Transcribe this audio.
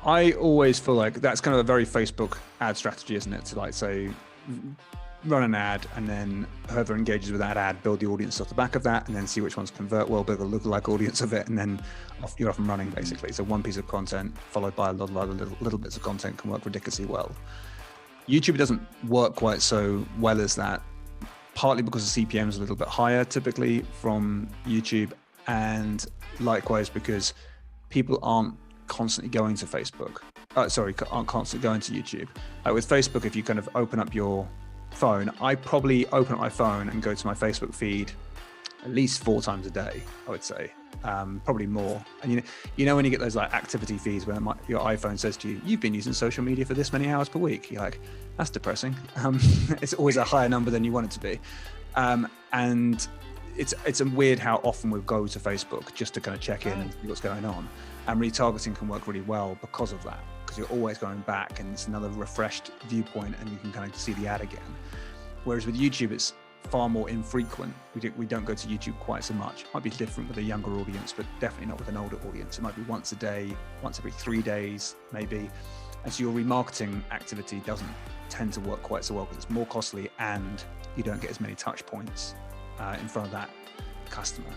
I always feel like that's kind of a very Facebook ad strategy, isn't it? To like say, run an ad, and then whoever engages with that ad, build the audience off the back of that, and then see which ones convert well, build a lookalike audience of it, and then you're off and running, basically. So one piece of content followed by a lot of other little bits of content can work ridiculously well. YouTube doesn't work quite so well as that, partly because the CPM is a little bit higher typically from YouTube, and likewise because people aren't constantly going to Facebook. Aren't constantly going to YouTube. Like with Facebook, if you kind of open up your phone, I probably open up my phone and go to my Facebook feed at least 4 times a day, I would say, probably more. And you know when you get those like activity feeds where your iPhone says to you, you've been using social media for this many hours per week. You're like, that's depressing. It's always a higher number than you want it to be. And it's weird how often we go to Facebook just to kind of check in and see what's going on. And retargeting can work really well because of that, because you're always going back and it's another refreshed viewpoint and you can kind of see the ad again. Whereas with YouTube, it's far more infrequent. We don't go to YouTube quite so much. It might be different with a younger audience, but definitely not with an older audience. It might be once a day, once every 3 days, maybe. And so your remarketing activity doesn't tend to work quite so well because it's more costly and you don't get as many touch points in front of that customer.